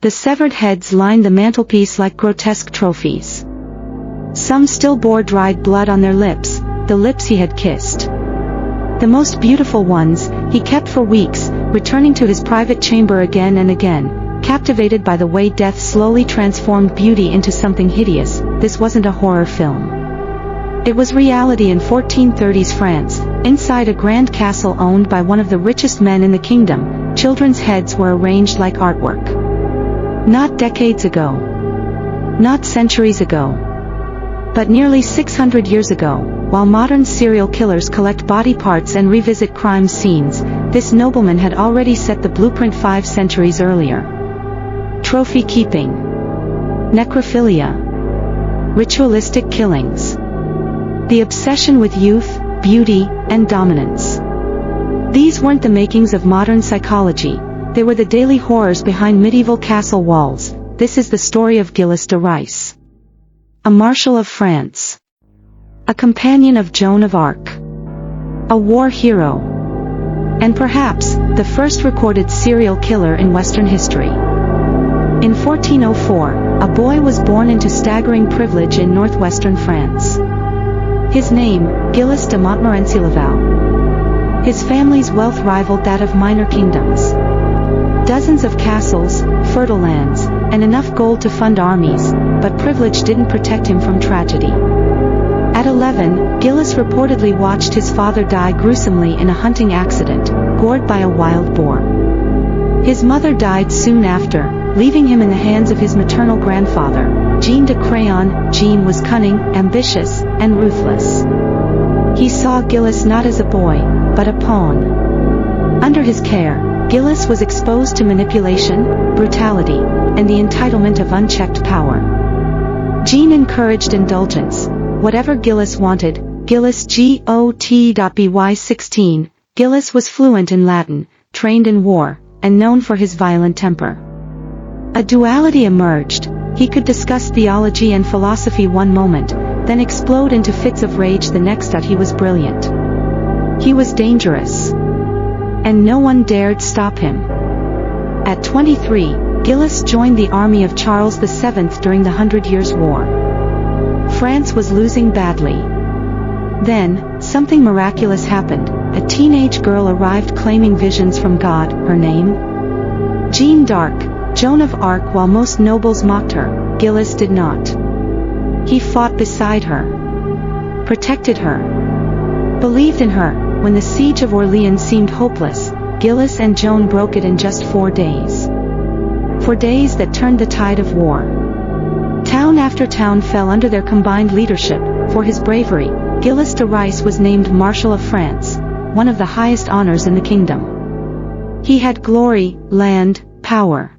The severed heads lined the mantelpiece like grotesque trophies. Some still bore dried blood on their lips, the lips he had kissed. The most beautiful ones, he kept for weeks, returning to his private chamber again and again, captivated by the way death slowly transformed beauty into something hideous. This wasn't a horror film. It was reality in 1430s France. Inside a grand castle owned by one of the richest men in the kingdom, children's heads were arranged like artwork. Not decades ago. Not centuries ago. But nearly 600 years ago, while modern serial killers collect body parts and revisit crime scenes, this nobleman had already set the blueprint 5 centuries earlier. Trophy keeping. Necrophilia. Ritualistic killings. The obsession with youth, beauty, and dominance. These weren't the makings of modern psychology, they were the daily horrors behind medieval castle walls. This is the story of Gilles de Rais. A marshal of France. A companion of Joan of Arc. A war hero. And perhaps, the first recorded serial killer in Western history. In 1404, a boy was born into staggering privilege in northwestern France. His name, Gilles de Montmorency-Laval. His family's wealth rivaled that of minor kingdoms. Dozens of castles, fertile lands, and enough gold to fund armies, but privilege didn't protect him from tragedy. At 11, Gilles reportedly watched his father die gruesomely in a hunting accident, gored by a wild boar. His mother died soon after, leaving him in the hands of his maternal grandfather, Jean de Craon. Jean was cunning, ambitious, and ruthless. He saw Gilles not as a boy, but a pawn. Under his care, Gilles was exposed to manipulation, brutality, and the entitlement of unchecked power. Jean encouraged indulgence. Whatever Gilles wanted, Gilles got.by 16, Gilles was fluent in Latin, trained in war, and known for his violent temper. A duality emerged. He could discuss theology and philosophy one moment, then explode into fits of rage the next. He was brilliant. He was dangerous. And no one dared stop him. At 23, Gilles joined the army of Charles VII during the 100 Years' War. France was losing badly. Then, something miraculous happened. A teenage girl arrived claiming visions from God. Her name? Jeanne d'Arc, Joan of Arc. While most nobles mocked her, Gilles did not. He fought beside her, protected her, believed in her. When the siege of Orléans seemed hopeless, Gilles and Joan broke it in just 4 days. 4 days that turned the tide of war. Town after town fell under their combined leadership. For his bravery, Gilles de Rais was named Marshal of France, one of the highest honors in the kingdom. He had glory, land, power.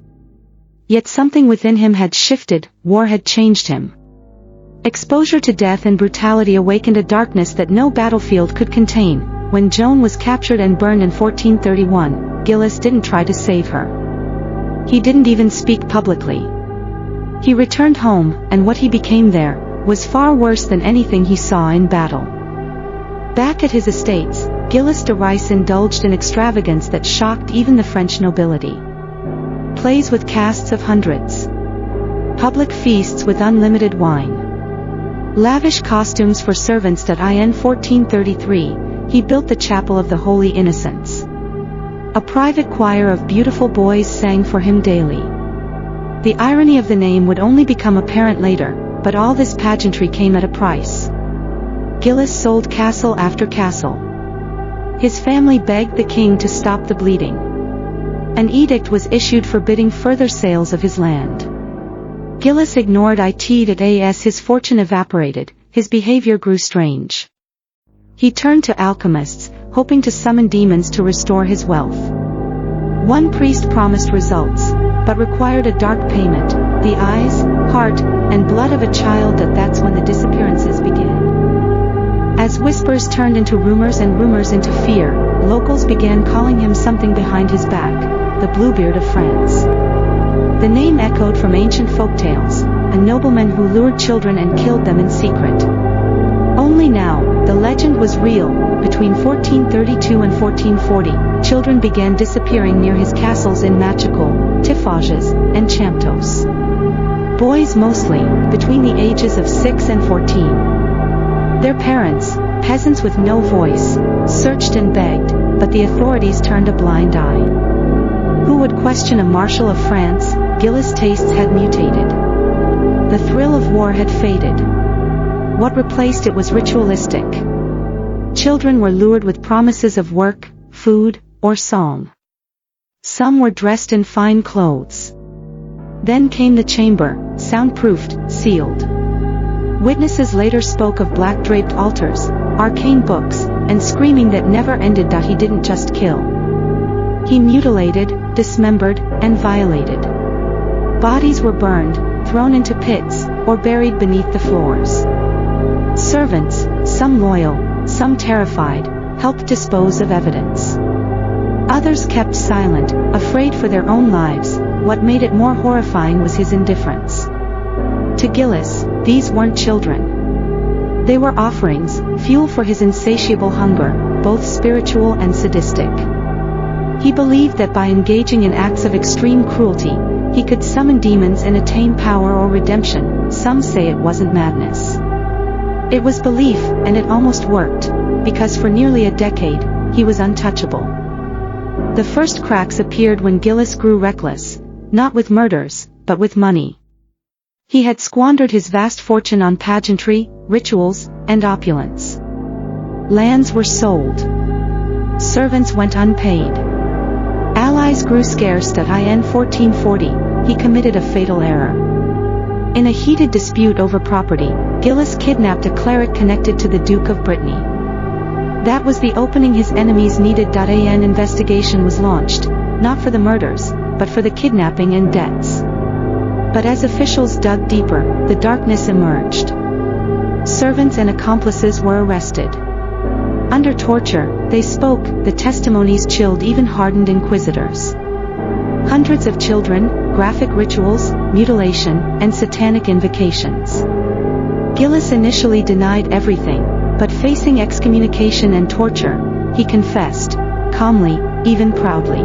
Yet something within him had shifted. War had changed him. Exposure to death and brutality awakened a darkness that no battlefield could contain. When Joan was captured and burned in 1431, Gilles didn't try to save her. He didn't even speak publicly. He returned home, and what he became there was far worse than anything he saw in battle. Back at his estates, Gilles de Rais indulged in extravagance that shocked even the French nobility. Plays with casts of hundreds. Public feasts with unlimited wine. Lavish costumes for servants. In 1433, he built the Chapel of the Holy Innocents. A private choir of beautiful boys sang for him daily. The irony of the name would only become apparent later, but all this pageantry came at a price. Gilles sold castle after castle. His family begged the king to stop the bleeding. An edict was issued forbidding further sales of his land. Gilles ignored it as his fortune evaporated. His behavior grew strange. He turned to alchemists, hoping to summon demons to restore his wealth. One priest promised results, but required a dark payment, the eyes, heart, and blood of a child. That's when the disappearances began. As whispers turned into rumors and rumors into fear, locals began calling him something behind his back, the Bluebeard of France. The name echoed from ancient folktales, a nobleman who lured children and killed them in secret. Only now, the legend was real. Between 1432 and 1440, children began disappearing near his castles in Machacal, Tifages, and Champtos. Boys mostly, between the ages of 6 and 14. Their parents, peasants with no voice, searched and begged, but the authorities turned a blind eye. Who would question a Marshal of France? Gilles' tastes had mutated. The thrill of war had faded. What replaced it was ritualistic. Children were lured with promises of work, food, or song. Some were dressed in fine clothes. Then came the chamber, soundproofed, sealed. Witnesses later spoke of black-draped altars, arcane books, and screaming that never ended. He didn't just kill. He mutilated, dismembered, and violated. Bodies were burned, thrown into pits, or buried beneath the floors. Servants, some loyal, some terrified, helped dispose of evidence. Others kept silent, afraid for their own lives. What made it more horrifying was his indifference. To Gilles, these weren't children. They were offerings, fuel for his insatiable hunger, both spiritual and sadistic. He believed that by engaging in acts of extreme cruelty, he could summon demons and attain power or redemption. Some say it wasn't madness. It was belief, and it almost worked, because for nearly a decade, he was untouchable. The first cracks appeared when Gilles grew reckless, not with murders, but with money. He had squandered his vast fortune on pageantry, rituals, and opulence. Lands were sold. Servants went unpaid. Allies grew scarce. In 1440, he committed a fatal error. In a heated dispute over property, Gilles kidnapped a cleric connected to the Duke of Brittany. That was the opening his enemies needed. An investigation was launched, not for the murders, but for the kidnapping and debts. But as officials dug deeper, the darkness emerged. Servants and accomplices were arrested. Under torture, they spoke. The testimonies chilled even hardened inquisitors. Hundreds of children, graphic rituals, mutilation, and satanic invocations. Gilles initially denied everything, but facing excommunication and torture, he confessed, calmly, even proudly.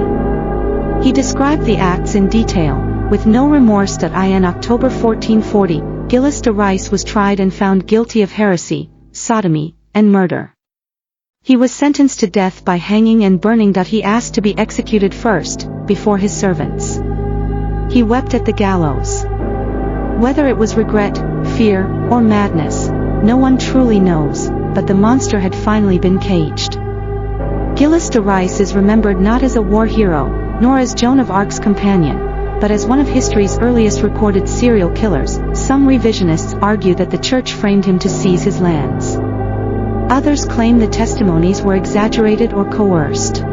He described the acts in detail, with no remorse. In October 1440, Gilles de Rais was tried and found guilty of heresy, sodomy, and murder. He was sentenced to death by hanging and burning. He asked to be executed first, before his servants. He wept at the gallows. Whether it was regret, fear, or madness, no one truly knows, but the monster had finally been caged. Gilles de Rais is remembered not as a war hero, nor as Joan of Arc's companion, but as one of history's earliest recorded serial killers. Some revisionists argue that the church framed him to seize his lands. Others claim the testimonies were exaggerated or coerced.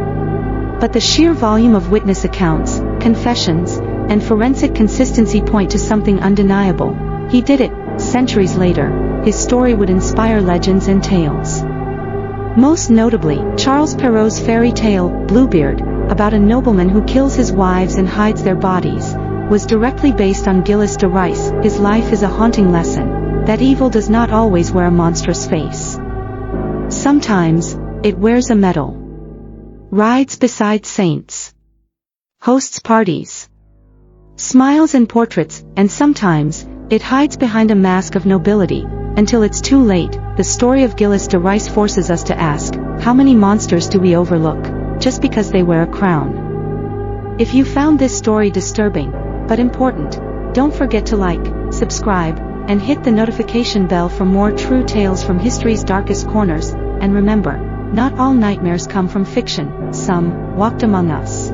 But the sheer volume of witness accounts, confessions, and forensic consistency point to something undeniable. He did it. Centuries later, his story would inspire legends and tales. Most notably, Charles Perrault's fairy tale, Bluebeard, about a nobleman who kills his wives and hides their bodies, was directly based on Gilles de Rais. His life is a haunting lesson, that evil does not always wear a monstrous face. Sometimes, it wears a medal. Rides beside saints. Hosts parties. Smiles and portraits, and sometimes, it hides behind a mask of nobility, until it's too late. The story of Gilles de Rais forces us to ask, how many monsters do we overlook, just because they wear a crown? If you found this story disturbing, but important, don't forget to like, subscribe, and hit the notification bell for more true tales from history's darkest corners. And remember, not all nightmares come from fiction, some walked among us.